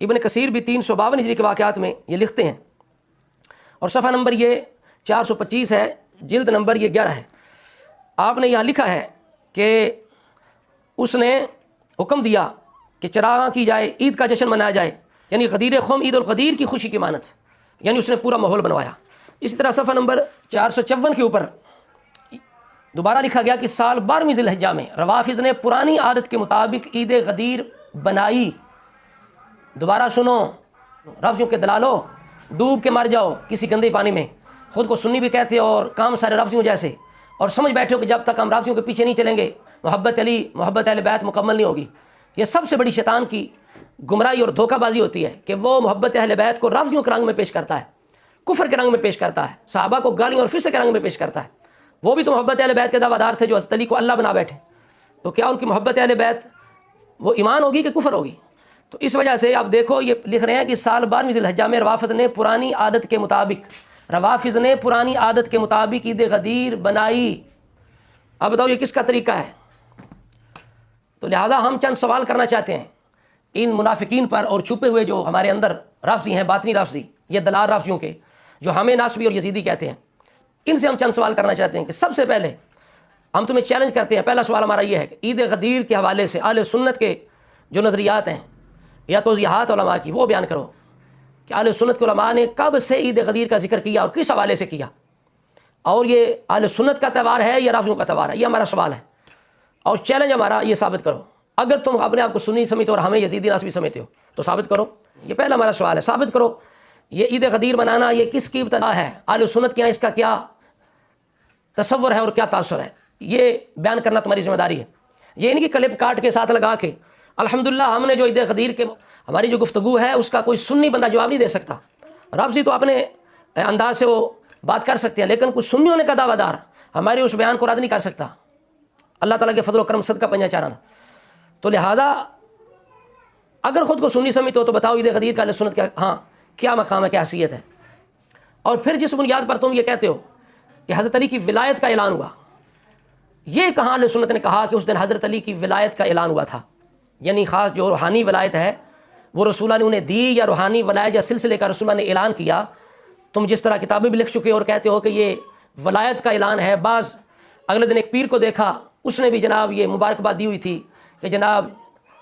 ابن کثیر بھی 352 ہجری کے واقعات میں یہ لکھتے ہیں، اور صفحہ نمبر یہ 425 ہے، جلد نمبر یہ 11 ہے۔ آپ نے یہاں لکھا ہے کہ اس نے حکم دیا کہ چراغاں کی جائے، عید کا جشن منایا جائے، یعنی غدیر خم عید الغدیر کی خوشی کی مانت، یعنی اس نے پورا ماحول بنوایا۔ اسی طرح صفحہ نمبر 454 کے اوپر دوبارہ لکھا گیا کہ سال 12ویں ذی الحجہ میں روافض نے پرانی عادت کے مطابق عید غدیر بنائی۔ دوبارہ سنو رافضیوں کے دلالو، ڈوب کے مر جاؤ کسی گندے پانی میں، خود کو سنی بھی کہتے ہو اور کام سارے رافضیوں جیسے، اور سمجھ بیٹھے ہو کہ جب تک ہم رافضیوں کے پیچھے نہیں چلیں گے محبت علی، محبت اہل بیت مکمل نہیں ہوگی۔ یہ سب سے بڑی شیطان کی گمراہی اور دھوکہ بازی ہوتی ہے کہ وہ محبت اہل بیت کو رافضیوں کے رنگ میں پیش کرتا ہے، کفر کے رنگ میں پیش کرتا ہے، صحابہ کو گالیوں اور فسق کے رنگ میں پیش کرتا ہے۔ وہ بھی تو محبت اہل بیت کے دعویٰ دار تھے جو حضرت علی کو اللہ بنا بیٹھے، تو کیا ان کی محبت اہل بیت وہ ایمان ہوگی کہ کفر ہوگی؟ تو اس وجہ سے آپ دیکھو یہ لکھ رہے ہیں کہ سال 12ویں ذی الحجہ میں روافض نے پرانی عادت کے مطابق عید غدیر بنائی۔ اب بتاؤ یہ کس کا طریقہ ہے؟ تو لہٰذا ہم چند سوال کرنا چاہتے ہیں ان منافقین پر اور چھپے ہوئے جو ہمارے اندر رافضی ہیں، باطنی رافضی، یہ دلال رافضیوں کے جو ہمیں ناسبی اور یزیدی کہتے ہیں، ان سے ہم چند سوال کرنا چاہتے ہیں کہ سب سے پہلے ہم تمہیں چیلنج کرتے ہیں۔ پہلا سوال ہمارا یہ ہے کہ عید غدیر کے حوالے سے اہل سنت کے جو نظریات ہیں یا توضیحات علماء کی، وہ بیان کرو کہ اہل سنت کے علماء نے کب سے عید غدیر کا ذکر کیا اور کس حوالے سے کیا، اور یہ اہل سنت کا تہوار ہے یا رافضیوں کا تہوار ہے؟ یہ ہمارا سوال ہے، اور چیلنج ہمارا یہ ثابت کرو۔ اگر تم اپنے آپ کو سنی سمجھتے ہو اور ہمیں یزیدی ناسبی سمجھتے ہو تو ثابت کرو۔ یہ پہلا ہمارا سوال ہے، ثابت کرو یہ عید غدیر منانا یہ کس کی ابتدا ہے، اہل سنت کے یہاں اس کا کیا تصور ہے اور کیا تاثر ہے، یہ بیان کرنا تمہاری ذمہ داری ہے۔ یہ نہیں کہ کلپ کاٹ کے ساتھ لگا کے الحمدللہ ہم نے جو عید غدیر کے ہماری جو گفتگو ہے اس کا کوئی سنی بندہ جواب نہیں دے سکتا۔ رافضی تو اپنے انداز سے وہ بات کر سکتے ہیں، لیکن کچھ سنی ہونے کا دعویٰ دار ہمارے اس بیان کو رد نہیں کر سکتا۔ اللہ تعالیٰ کے فضل و کرم صدقہ پنجہ چارہ۔ تو لہٰذا اگر خود کو سنی سمجھتے ہو تو بتاؤ عید غدیر کا اہل سنت کیا مقام ہے، کیا حیثیت ہے؟ اور پھر جس بنیاد پر تم یہ کہتے ہو کہ حضرت علی کی ولایت کا اعلان ہوا، یہ کہاں اہل سنت نے کہا کہ اس دن حضرت علی کی ولایت کا اعلان ہوا تھا؟ یعنی خاص جو روحانی ولایت ہے وہ رسول اللہ نے انہیں دی، یا روحانی ولایت یا سلسلے کا رسول اللہ نے اعلان کیا؟ تم جس طرح کتابیں بھی لکھ چکے اور کہتے ہو کہ یہ ولایت کا اعلان ہے، بعض اگلے دن ایک پیر کو دیکھا اس نے بھی جناب یہ مبارکباد دی ہوئی تھی کہ جناب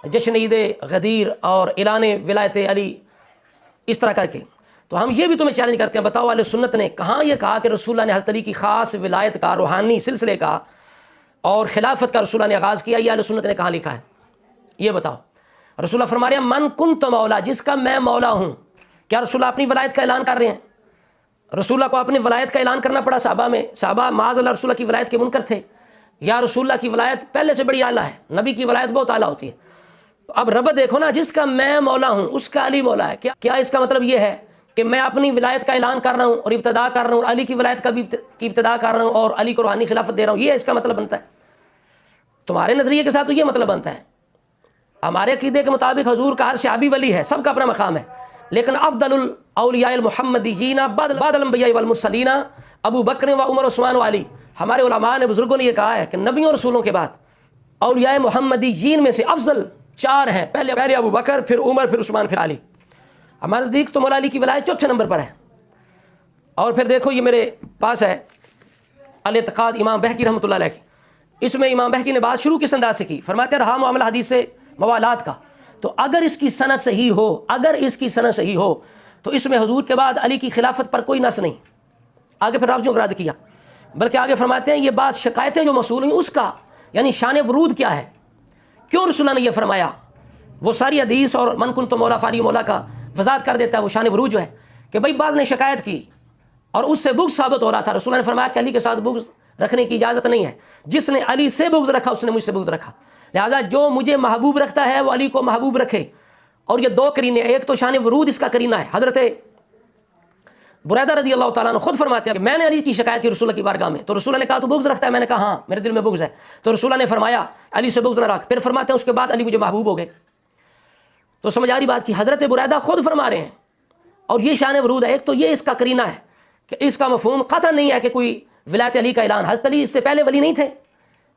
جشن عید غدیر اور اعلان ولایت علی اس طرح کر کے۔ تو ہم یہ بھی تمہیں چیلنج کرتے ہیں، بتاؤ اہل سنت نے کہاں یہ کہا کہ رسول اللہ نے حضرت علی کی خاص ولایت کا، روحانی سلسلے کا اور خلافت کا رسول اللہ نے آغاز کیا؟ یہ اہل سنت نے کہاں لکھا ہے؟ یہ بتاؤ۔ رسول اللہ فرما رہے ہیں من کنت مولا، جس کا میں مولا ہوں۔ کیا رسول اللہ اپنی ولایت کا اعلان کر رہے ہیں؟ رسول اللہ کو اپنی ولایت کا اعلان کرنا پڑا صحابہ معاذ اللہ رسول اللہ کی ولایت کے منکر تھے، یا رسول اللہ کی ولایت پہلے سے بڑی اعلیٰ ہے؟ نبی کی ولایت بہت اعلیٰ ہوتی ہے۔ تو اب رب دیکھو نا، جس کا میں مولا ہوں اس کا علی مولا ہے۔ کیا اس کا مطلب یہ ہے کہ میں اپنی ولایت کا اعلان کر رہا ہوں اور ابتدا کر رہا ہوں، اور علی کی ولایت کا بھی کی ابتدا کر رہا ہوں اور علی کو روحانی خلافت دے رہا ہوں؟ یہ اس کا مطلب بنتا ہے؟ تمہارے نظریے کے ساتھ تو یہ مطلب بنتا ہے۔ ہمارے عقیدے کے مطابق حضور کا ہر صحابی ولی ہے، سب کا اپنا مقام ہے، لیکن افضل الاولیاء المحمدیین بعد الانبیاء والمرسلین ابو بکر و عمر و عثمان و علی۔ ہمارے علماء نے، بزرگوں نے یہ کہا ہے کہ نبیوں اور رسولوں کے بعد اولیاء محمدیین میں سے افضل 4 ہیں، پہلے ابو بکر، پھر عمر، پھر عثمان، پھر علی۔ ہمارے نزدیک تو مولا علی کی ولایت 4تھے نمبر پر ہے۔ اور پھر دیکھو یہ میرے پاس ہے الاعتقاد امام بہقی رحمۃ اللہ علیہ کی، اس میں امام بہقی نے بات شروع کس انداز سے کی؟ فرماتے ہیں رہا معاملہ حدیث سے موالات کا، تو اگر اس کی سند صحیح ہو تو اس میں حضور کے بعد علی کی خلافت پر کوئی نص نہیں۔ آگے پھر رافضیوں کو رد کیا، بلکہ آگے فرماتے ہیں یہ بعض شکایتیں جو موصول ہوئیں اس کا یعنی شان ورود کیا ہے، کیوں رسول اللہ نے یہ فرمایا؟ وہ ساری حدیث اور من کنت مولا فاری مولا کا وضاحت کر دیتا ہے وہ شان ورود جو ہے کہ بھائی بعض نے شکایت کی اور اس سے بغض ثابت ہو رہا تھا، رسول اللہ نے فرمایا کہ علی کے ساتھ بغض رکھنے کی اجازت نہیں ہے، جس نے علی سے بغض رکھا اس نے مجھ سے بغض رکھا، لہذا جو مجھے محبوب رکھتا ہے وہ علی کو محبوب رکھے۔ اور یہ 2 کرینے، ایک تو شان ورود اس کا کرینہ ہے، حضرت بریدہ رضی اللہ تعالیٰ عنہ خود فرماتے ہیں کہ میں نے علی کی شکایت کی رسول اللہ کی بارگاہ میں، تو رسول اللہ نے کہا تو بغض رکھتا ہے؟ میں نے کہا ہاں میرے دل میں بغض ہے، تو رسول اللہ نے فرمایا علی سے بغض نہ رکھ، پھر فرماتے ہیں اس کے بعد علی مجھے محبوب ہو گئے۔ تو سمجھ آ رہی بات کی؟ حضرت بریدہ خود فرما رہے ہیں، اور یہ شان ورود ہے۔ ایک تو یہ اس کا کرینہ ہے کہ اس کا مفہوم قطع نہیں ہے کہ کوئی ولایت علی کا اعلان، حضرت علی اس سے پہلے ولی نہیں تھے،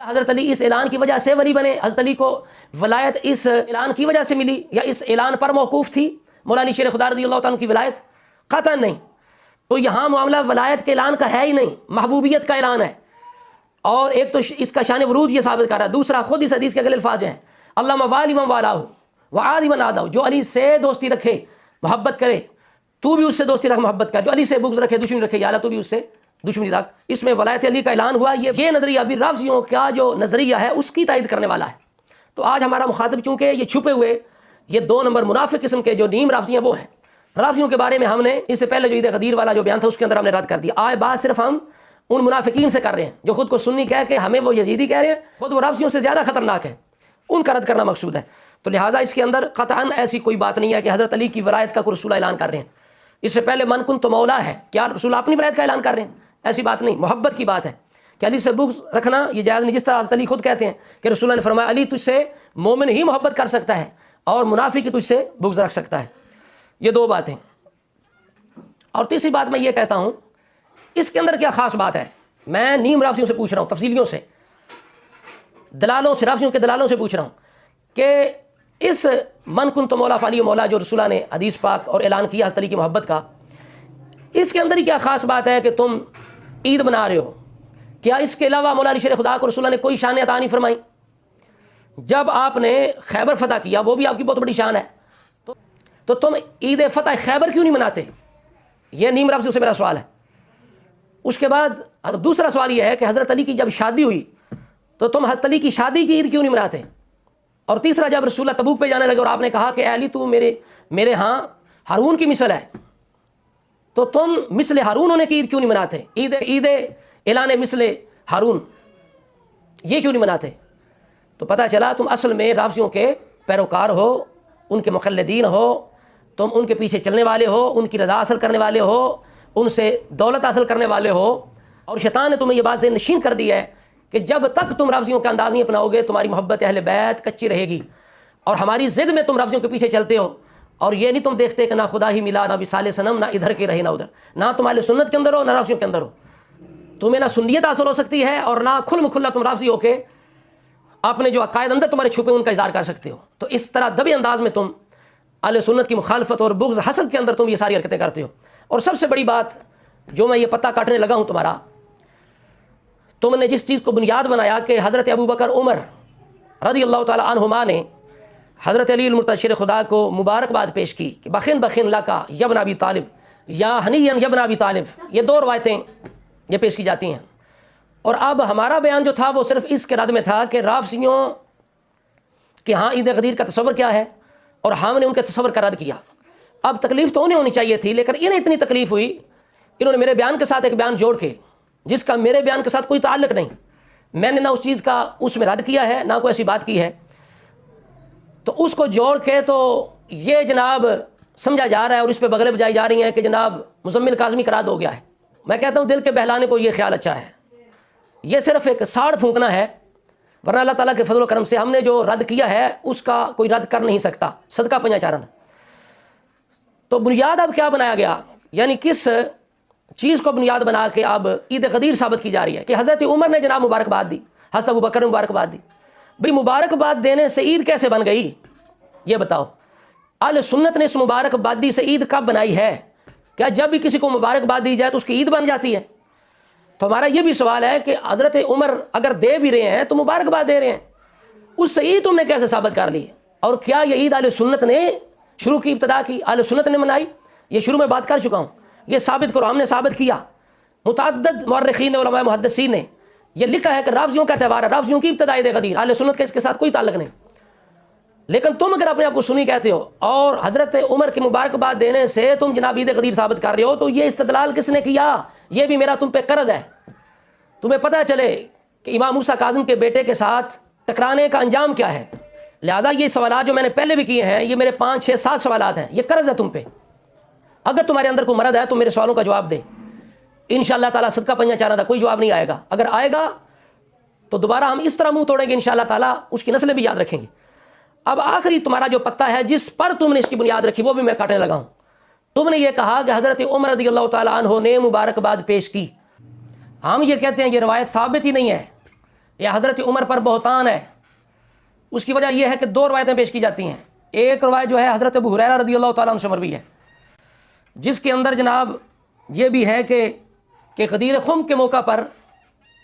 حضرت علی اس اعلان کی وجہ سے ولی بنے، حضرت علی کو ولایت اس اعلان کی وجہ سے ملی یا اس اعلان پر موقوف تھی؟ مولا علی شیر خدا رضی اللہ تعالیٰ کی ولایت؟ قطعاً نہیں۔ تو یہاں معاملہ ولایت کے اعلان کا ہے ہی نہیں، محبوبیت کا اعلان ہے۔ اور ایک تو اس کا شان ورود یہ ثابت کر رہا ہے، دوسرا خود اس حدیث کے اگلے الفاظ ہیں، اللہ موالی من والاہ وعادی من عاداہ، جو علی سے دوستی رکھے محبت کرے تو بھی اس سے دوستی رکھ محبت کر، جو علی سے بغض رکھے دشمنی رکھے یا اللہ تو بھی اس سے دشمنی رکھ۔ اس میں ولایت علی کا اعلان ہوا۔ یہ نظریہ بھی رافضیوں کا جو نظریہ ہے اس کی تائید کرنے والا ہے۔ تو آج ہمارا مخاطب چونکہ یہ چھپے ہوئے یہ 2 نمبر منافق قسم کے جو نیم رافضی ہیں وہ ہیں۔ رافضیوں کے بارے میں ہم نے اس سے پہلے جو عید غدیر والا جو بیان تھا اس کے اندر ہم نے رد کر دیا۔ آج بات صرف ہم ان منافقین سے کر رہے ہیں جو خود کو سنی کہہ کے ہمیں وہ یزیدی کہہ رہے ہیں، خود وہ رافضیوں سے زیادہ خطرناک ہے، ان کا رد کرنا مقصود ہے۔ تو لہٰذا اس کے اندر قطعاً ایسی کوئی بات نہیں ہے کہ حضرت علی کی ولایت کا کوئی رسول اعلان کر رہے ہیں۔ اس سے پہلے من کن تو مولا ہے، کیا رسول اپنی ولایت کا اعلان کر رہے ہیں؟ ایسی بات نہیں، محبت کی بات ہے کہ علی سے بغض رکھنا یہ جائز نہیں، جس طرح حضرت علی خود کہتے ہیں کہ رسول اللہ نے فرمایا علی تجھ سے مومن ہی محبت کر سکتا ہے اور منافق تجھ سے بغض رکھ سکتا ہے۔ یہ 2 باتیں۔ اور تیسری بات میں یہ کہتا ہوں، اس کے اندر کیا خاص بات ہے؟ میں نیم رافضیوں سے پوچھ رہا ہوں، تفصیلیوں سے، دلالوں سے، رافضیوں کے دلالوں سے پوچھ رہا ہوں کہ اس من کن تو مولا فعلی مولا جو رسولہ نے حدیث پاک اور اعلان کیا حضرت علی کی محبت کا، اس کے اندر ہی کیا خاص بات ہے کہ تم عید بنا رہے ہو؟ کیا اس کے علاوہ مولا علی شیر خدا کو رسولہ نے کوئی شان عطا نہیں فرمائی؟ جب آپ نے خیبر فتح کیا وہ بھی آپ کی بہت بڑی شان ہے، تو تم عید فتح خیبر کیوں نہیں مناتے؟ یہ نیم رافضیوں سے میرا سوال ہے۔ اس کے بعد دوسرا سوال یہ ہے کہ حضرت علی کی جب شادی ہوئی تو تم حضرت علی کی شادی کی عید کیوں نہیں مناتے؟ اور تیسرا، جب رسول اللہ تبوک پہ جانے لگے اور آپ نے کہا کہ اے علی تو میرے ہاں ہارون کی مثل ہے، تو تم مثل ہارون ہونے کی عید کیوں نہیں مناتے؟ عید اعلان مثل ہارون یہ کیوں نہیں مناتے؟ تو پتہ چلا تم اصل میں رافضیوں کے پیروکار ہو، ان کے مقلدین ہو، تم ان کے پیچھے چلنے والے ہو، ان کی رضا حاصل کرنے والے ہو، ان سے دولت حاصل کرنے والے ہو۔ اور شیطان نے تمہیں یہ بات ذہن نشین کر دی ہے کہ جب تک تم رافضیوں کا انداز نہیں اپناؤ گے تمہاری محبت اہل بیت کچی رہے گی، اور ہماری ضد میں تم رافضیوں کے پیچھے چلتے ہو، اور یہ نہیں تم دیکھتے کہ نہ خدا ہی ملا، نہ وصال صنم، نہ ادھر کے رہے نہ ادھر، نہ تم اہل سنت کے اندر ہو نہ رافضیوں کے اندر ہو، تمہیں نہ سنیت حاصل ہو سکتی ہے اور نہ کھلم کھلا تم رافضی ہو کے اپنے جو عقائد اندر تمہارے چھپے ان کا اظہار کر سکتے ہو۔ تو اس طرح دبی انداز میں تم اہل سنت کی مخالفت اور بغض حسد کے اندر تم یہ ساری حرکتیں کرتے ہو۔ اور سب سے بڑی بات جو میں یہ پتہ کاٹنے لگا ہوں تمہارا، تم نے جس چیز کو بنیاد بنایا کہ حضرت ابو بکر عمر رضی اللہ تعالیٰ عنہما نے حضرت علی المرتضی شیر خدا کو مبارکباد پیش کی کہ بخن بخن لکا یبن ابی طالب یا ہنین یبن ابی طالب، یہ 2 روایتیں یہ پیش کی جاتی ہیں۔ اور اب ہمارا بیان جو تھا وہ صرف اس کے رد میں تھا کہ رافضیوں کہ ہاں عید غدیر کا تصور کیا ہے، اور ہم نے ان کے تصور کا رد کیا۔ اب تکلیف تو انہیں ہونی چاہیے تھی، لیکن انہیں اتنی تکلیف ہوئی، انہوں نے میرے بیان کے ساتھ ایک بیان جوڑ کے جس کا میرے بیان کے ساتھ کوئی تعلق نہیں، میں نے نہ اس چیز کا اس میں رد کیا ہے نہ کوئی ایسی بات کی ہے، تو اس کو جوڑ کے تو یہ جناب سمجھا جا رہا ہے اور اس پہ بغلیں بجائی جا رہی ہیں کہ جناب مزمل کاظمی کا رد ہو گیا ہے۔ میں کہتا ہوں دل کے بہلانے کو یہ خیال اچھا ہے، یہ صرف ایک ساڑھ پھونکنا ہے، ورنہ اللہ تعالیٰ کے فضل و کرم سے ہم نے جو رد کیا ہے اس کا کوئی رد کر نہیں سکتا، صدقہ پنجا چارن۔ تو بنیاد اب کیا بنایا گیا، یعنی کس چیز کو بنیاد بنا کے اب عید غدیر ثابت کی جا رہی ہے کہ حضرت عمر نے جناب مبارکباد دی، حضرت ابو بکر نے مبارکباد دی۔ بھئی مبارکباد دینے سے عید کیسے بن گئی یہ بتاؤ؟ اہل سنت نے اس مبارکبادی سے عید کب بنائی ہے؟ کیا جب بھی کسی کو مبارکباد دی جائے تو اس کی عید بن جاتی ہے؟ تو ہمارا یہ بھی سوال ہے کہ حضرت عمر اگر دے بھی رہے ہیں تو مبارکباد دے رہے ہیں، اس سے عید تم نے کیسے ثابت کر لی ہے؟ اور کیا یہ عید اہل سنت نے شروع کی، ابتدا کی، اہل سنت نے منائی؟ یہ شروع میں بات کر چکا ہوں، یہ ثابت کرو، ہم نے ثابت کیا، متعدد مورخین علماء محدثین نے یہ لکھا ہے کہ رافضیوں کا تہوار ہے، رافضیوں کی ابتدا عید غدیر، اہل سنت کا اس کے ساتھ کوئی تعلق نہیں۔ لیکن تم اگر اپنے آپ کو سنی کہتے ہو اور حضرت عمر کی مبارکباد دینے سے تم جناب عید غدیر ثابت کر رہے ہو، تو یہ استدلال کس نے کیا؟ یہ بھی میرا تم پہ قرض ہے، تمہیں پتہ چلے کہ امام موسیٰ کاظم کے بیٹے کے ساتھ ٹکرانے کا انجام کیا ہے۔ لہٰذا یہ سوالات جو میں نے پہلے بھی کیے ہیں، یہ میرے 5 6 7 سوالات ہیں، یہ قرض ہے تم پہ۔ اگر تمہارے اندر کوئی مرض ہے تو میرے سوالوں کا جواب دے، انشاءاللہ تعالیٰ صدقہ پنجا چارہ تھا، کوئی جواب نہیں آئے گا، اگر آئے گا تو دوبارہ ہم اس طرح منہ توڑیں گے انشاءاللہ تعالیٰ، اس کی نسلیں بھی یاد رکھیں گی۔ اب آخری تمہارا جو پتہ ہے جس پر تم نے اس کی بنیاد رکھی وہ بھی میں کاٹنے لگا ہوں۔ تم نے یہ کہا کہ حضرت عمر رضی اللہ تعالیٰ عنہ نے مبارکباد پیش کی، ہم یہ کہتے ہیں یہ روایت ثابت ہی نہیں ہے، یہ حضرت عمر پر بہتان ہے۔ اس کی وجہ یہ ہے کہ 2 روایتیں پیش کی جاتی ہیں، ایک روایت جو ہے حضرت ابو ہریرہ رضی اللہ تعالیٰ عنہ سے مروی ہے، جس کے اندر جناب یہ بھی ہے کہ غدیر خم کے موقع پر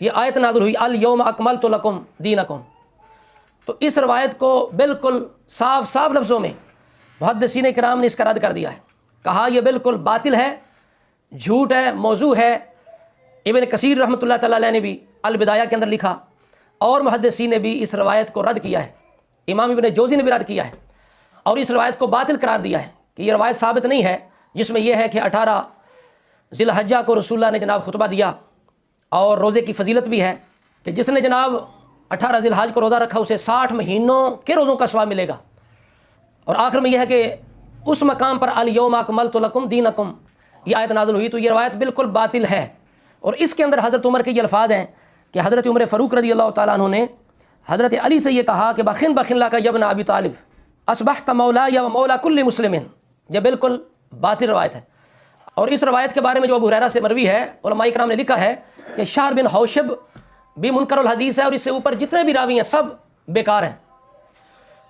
یہ آیت نازل ہوئی الیوم اکملت لکم دینکم. تو اس روایت کو بالکل صاف لفظوں میں محدثین کرام نے اس کا رد کر دیا ہے، کہا یہ بالکل باطل ہے، جھوٹ ہے، موضوع ہے. ابن کثیر رحمۃ اللہ تعالیٰ علیہ نے بھی البدایہ کے اندر لکھا، اور محدثین نے بھی اس روایت کو رد کیا ہے. امام ابن جوزی نے بھی رد کیا ہے اور اس روایت کو باطل قرار دیا ہے کہ یہ روایت ثابت نہیں ہے، جس میں یہ ہے کہ 18 ذی الحجہ کو رسول اللہ نے جناب خطبہ دیا، اور روزے کی فضیلت بھی ہے کہ جس نے جناب 18 ذی الحج کو روزہ رکھا اسے 60 مہینوں کے روزوں کا ثواب ملے گا. اور آخر میں یہ ہے کہ اس مقام پر الیوم اکملت لکم دینکم یہ آیت نازل ہوئی. تو یہ روایت بالکل باطل ہے. اور اس کے اندر حضرت عمر کے یہ الفاظ ہیں کہ حضرت عمر فاروق رضی اللہ تعالیٰ عنہ نے حضرت علی سے یہ کہا کہ بخن لا کا یبن ابی طالب اصبحت مولا یا مولا کل مسلم. یہ بالکل باطل روایت ہے. اور اس روایت کے بارے میں جو ابو ہریرہ سے مروی ہے، علماء کرام نے لکھا ہے کہ شہر بن حوشب بھی منکر الحدیث ہے، اور اس سے اوپر جتنے بھی راوی ہیں سب بیکار ہیں.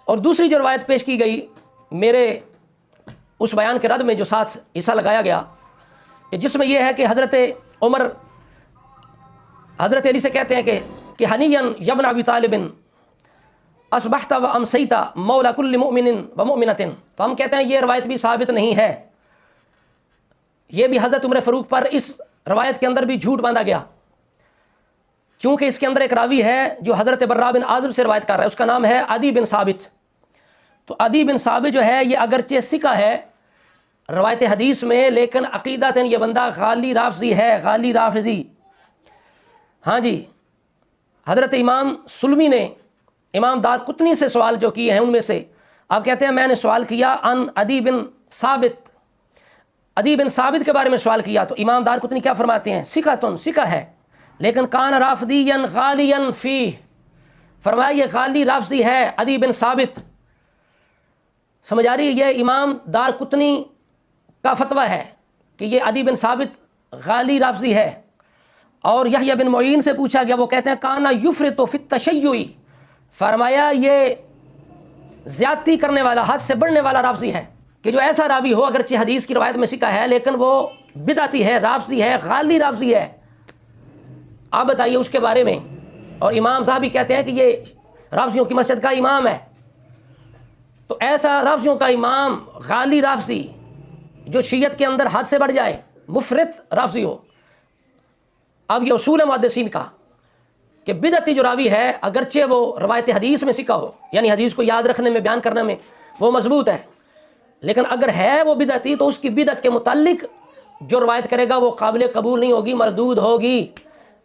اور دوسری جو روایت پیش کی گئی میرے اس بیان کے رد میں جو ساتھ حصہ لگایا گیا، جس میں یہ ہے کہ حضرت عمر حضرت علی سے کہتے ہیں کہ ہنیًا یبن ابی طالب اصبحت و امسیت مولا کل مؤمن و مؤمنۃ. تو ہم کہتے ہیں یہ روایت بھی ثابت نہیں ہے. یہ بھی حضرت عمر فاروق پر اس روایت کے اندر بھی جھوٹ باندھا گیا، چونکہ اس کے اندر ایک راوی ہے جو حضرت براء بن عازب سے روایت کر رہا ہے، اس کا نام ہے عدی بن ثابت. تو عدی بن ثابت جو ہے یہ اگرچہ ثقہ ہے روایت حدیث میں، لیکن عقیدتاً یہ بندہ غالی رافضی ہے، غالی رافضی. ہاں جی، حضرت امام سلمی نے امام دارقطنی سے سوال جو کیے ہیں ان میں سے آپ کہتے ہیں میں نے سوال کیا ان عدی بن ثابت کے بارے میں سوال کیا، تو امام دارقطنی کیا فرماتے ہیں ثقہ ہے لیکن کان رافضیا غالیا فیہ، فرمایا یہ غالی رافضی ہے عدی بن ثابت. سمجھ آ رہی ہے؟ یہ امام دارقطنی کا فتویٰ ہے کہ یہ عدی بن ثابت غالی رافضی ہے. اور یحییٰ بن معین سے پوچھا گیا، وہ کہتے ہیں کانا یفرط فی التشیع، فرمایا یہ زیادتی کرنے والا، حد سے بڑھنے والا رافضی ہے. کہ جو ایسا راوی ہو اگرچہ حدیث کی روایت میں ثقہ ہے لیکن وہ بدعتی ہے، رافضی ہے، غالی رافضی ہے. آپ بتائیے اس کے بارے میں. اور امام صاحب بھی کہتے ہیں کہ یہ رافضیوں کی مسجد کا امام ہے. تو ایسا رافضیوں کا امام غالی رافضی جو شیعت کے اندر حد سے بڑھ جائے، مفرط رافضی ہو. اب یہ اصول ہے محدثین کا کہ بدعتی جو راوی ہے اگرچہ وہ روایت حدیث میں ثقہ ہو، یعنی حدیث کو یاد رکھنے میں، بیان کرنے میں وہ مضبوط ہے، لیکن اگر ہے وہ بدعتی تو اس کی بدعت کے متعلق جو روایت کرے گا وہ قابل قبول نہیں ہوگی، مردود ہوگی.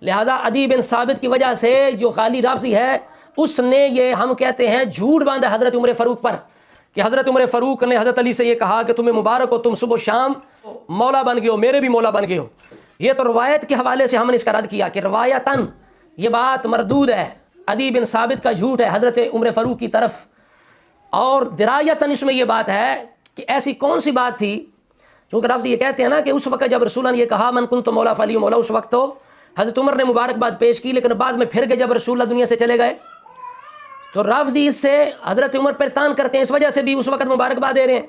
لہٰذا عدی بن ثابت کی وجہ سے جو غالی رافضی ہے اس نے یہ ہم کہتے ہیں جھوٹ باندھا حضرت عمر فاروق پر، کہ حضرت عمر فاروق نے حضرت علی سے یہ کہا کہ تمہیں مبارک ہو، تم صبح و شام مولا بن گئے ہو، میرے بھی مولا بن گئے ہو. یہ تو روایت کے حوالے سے ہم نے اس کا رد کیا کہ روایتاً یہ بات مردود ہے، عدی بن ثابت کا جھوٹ ہے حضرت عمر فاروق کی طرف. اور درایتاً اس میں یہ بات ہے کہ ایسی کون سی بات تھی، چونکہ رافضی یہ کہتے ہیں نا کہ اس وقت جب رسول اللہ نے یہ کہا من کنت مولا فلی مولا، اس وقت تو حضرت عمر نے مبارکباد پیش کی، لیکن بعد میں پھر گئے جب رسول اللہ دنیا سے چلے گئے. تو رافضی اس سے حضرت عمر پر تان کرتے ہیں، اس وجہ سے بھی اس وقت مبارکباد دے رہے ہیں.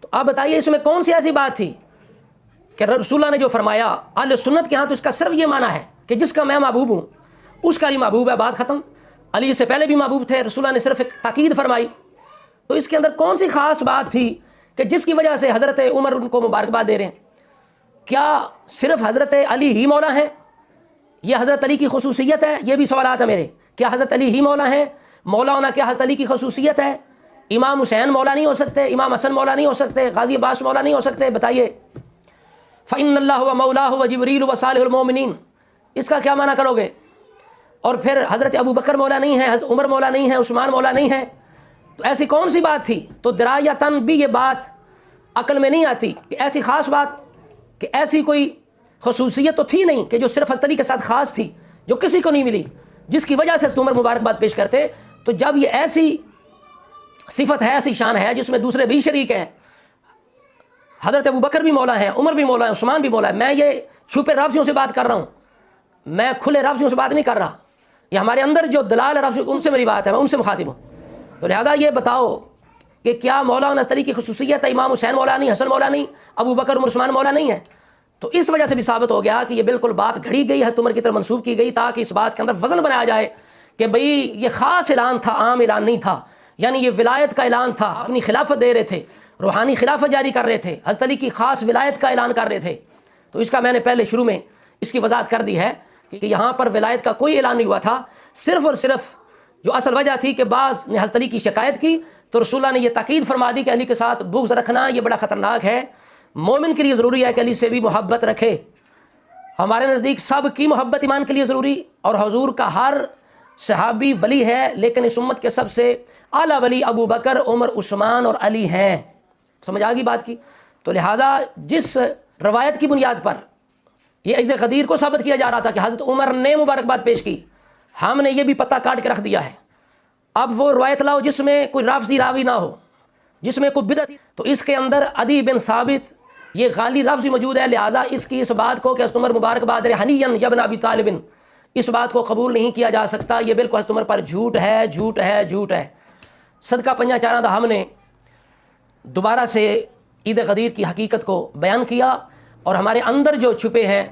تو آپ بتائیے اس میں کون سی ایسی بات تھی کہ رسول اللہ نے جو فرمایا. اہل سنت کے ہاں تو اس کا صرف یہ معنی ہے کہ جس کا میں محبوب ہوں اس کا ہی محبوب ہے، بات ختم. علی سے پہلے بھی محبوب تھے، رسول اللہ نے صرف ایک تاکید فرمائی. تو اس کے اندر کون سی خاص بات تھی کہ جس کی وجہ سے حضرت عمر ان کو مبارکباد دے رہے ہیں؟ کیا صرف حضرت علی ہی مولا ہیں؟ یہ حضرت علی کی خصوصیت ہے؟ یہ بھی سوالات ہیں میرے. کیا حضرت علی ہی مولا ہیں؟ مولا ہونا کیا حضرت علی کی خصوصیت ہے؟ امام حسین مولا نہیں ہو سکتے؟ امام حسن مولا نہیں ہو سکتے؟ غازی عباس مولا نہیں ہو سکتے؟ بتائیے. فَإِنَّ اللَّهُ وَمَوْلَاهُ وَجِبْرِيلُ وَصَالِحُ الْمُؤْمِنِينَ، اس کا کیا معنی کرو گے؟ اور پھر حضرت ابو بکر مولا نہیں ہے، حضرت عمر مولا نہیں ہے، عثمان مولا نہیں ہے. تو ایسی کون سی بات تھی؟ تو درایتاً بھی یہ بات عقل میں نہیں آتی کہ ایسی خاص بات، کہ ایسی کوئی خصوصیت تو تھی نہیں کہ جو صرف حضرت علی کے ساتھ خاص تھی، جو کسی کو نہیں ملی، جس کی وجہ سے حضرت عمر مبارکباد پیش کرتے. تو جب یہ ایسی صفت ہے، ایسی شان ہے جس میں دوسرے بھی شریک ہیں، حضرت ابو بکر بھی مولا ہیں، عمر بھی مولا ہیں، عثمان بھی مولا ہے. میں یہ چھپے رافضیوں سے بات کر رہا ہوں، میں کھلے رافضیوں سے بات نہیں کر رہا. یہ ہمارے اندر جو دلال رافضی ان سے میری بات ہے، میں ان سے مخاطب ہوں. تو لہذا یہ بتاؤ کہ کیا مولا نصری کی خصوصیت ہے امام حسین مولا نہیں، حسن مولا نہیں، ابو بکر عمر عثمان مولا نہیں ہے؟ تو اس وجہ سے بھی ثابت ہو گیا کہ یہ بالکل بات گھڑی گئی، حضرت عمر کی طرف منسوب کی گئی تاکہ اس بات کے اندر وزن بنایا جائے کہ بھئی یہ خاص اعلان تھا، عام اعلان نہیں تھا، یعنی یہ ولایت کا اعلان تھا، اپنی خلافت دے رہے تھے، روحانی خلافت جاری کر رہے تھے، حضرت علی کی خاص ولایت کا اعلان کر رہے تھے۔ تو اس کا میں نے پہلے شروع میں اس کی وضاحت کر دی ہے کہ یہاں پر ولایت کا کوئی اعلان نہیں ہوا تھا، صرف اور صرف جو اصل وجہ تھی کہ بعض نے حضرت علی کی شکایت کی تو رسول اللہ نے یہ تاکید فرما دی کہ علی کے ساتھ بغض رکھنا یہ بڑا خطرناک ہے، مومن کے لیے ضروری ہے کہ علی سے بھی محبت رکھے۔ ہمارے نزدیک سب کی محبت ایمان کے لیے ضروری، اور حضور کا ہر صحابی ولی ہے، لیکن اس امت کے سب سے اعلیٰ ولی ابو بکر، عمر، عثمان اور علی ہیں۔ سمجھ آ گئی بات کی؟ تو لہٰذا جس روایت کی بنیاد پر یہ عید غدیر کو ثابت کیا جا رہا تھا کہ حضرت عمر نے مبارکباد پیش کی، ہم نے یہ بھی پتہ کاٹ کے رکھ دیا ہے۔ اب وہ روایت لاؤ جس میں کوئی رافضی راوی نہ ہو، جس میں کوئی بدعت، تو اس کے اندر عدی بن ثابت یہ غالی لفظ موجود ہے، لہٰذا اس کی اس بات کو کہ حضرت عمر مبارکباد حنیًا یا ابن ابی طالب، اس بات کو قبول نہیں کیا جا سکتا، یہ بالکل حضرت عمر پر جھوٹ ہے، جھوٹ ہے، جھوٹ ہے۔ صدقہ پنجہ چارہ دا ہم نے دوبارہ سے عید غدیر کی حقیقت کو بیان کیا، اور ہمارے اندر جو چھپے ہیں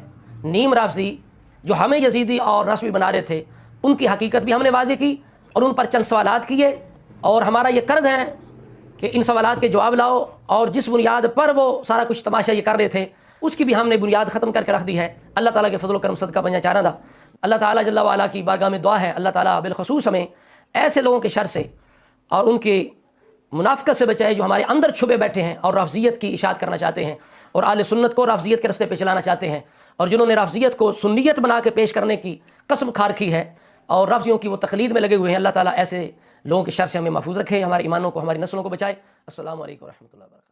نیم رافضی جو ہمیں یزیدی اور نسبی بنا رہے تھے، ان کی حقیقت بھی ہم نے واضح کی اور ان پر چند سوالات کیے، اور ہمارا یہ قرض ہے کہ ان سوالات کے جواب لاؤ، اور جس بنیاد پر وہ سارا کچھ تماشا یہ کر رہے تھے اس کی بھی ہم نے بنیاد ختم کر کے رکھ دی ہے۔ اللہ تعالیٰ کے فضل و کرم صدقہ پنجہ چارہ دا اللہ تعالیٰ جل وعلا کی بارگاہ میں دعا ہے، اللہ تعالیٰ بالخصوص ہمیں ایسے لوگوں کے شر سے اور ان کی منافقت سے بچائے جو ہمارے اندر چھپے بیٹھے ہیں اور رافضیت کی اشاعت کرنا چاہتے ہیں اور اہل سنت کو رافضیت کے راستے پہ چلانا چاہتے ہیں، اور جنہوں نے رافضیت کو سنیت بنا کے پیش کرنے کی قسم کھا رکھی ہے اور رافضیوں کی وہ تقلید میں لگے ہوئے ہیں۔ اللہ تعالیٰ ایسے لوگوں کے شر سے ہمیں محفوظ رکھے، ہمارے ایمانوں کو، ہماری نسلوں کو بچائے۔ السلام علیکم ورحمۃ اللہ وبرکاتہ۔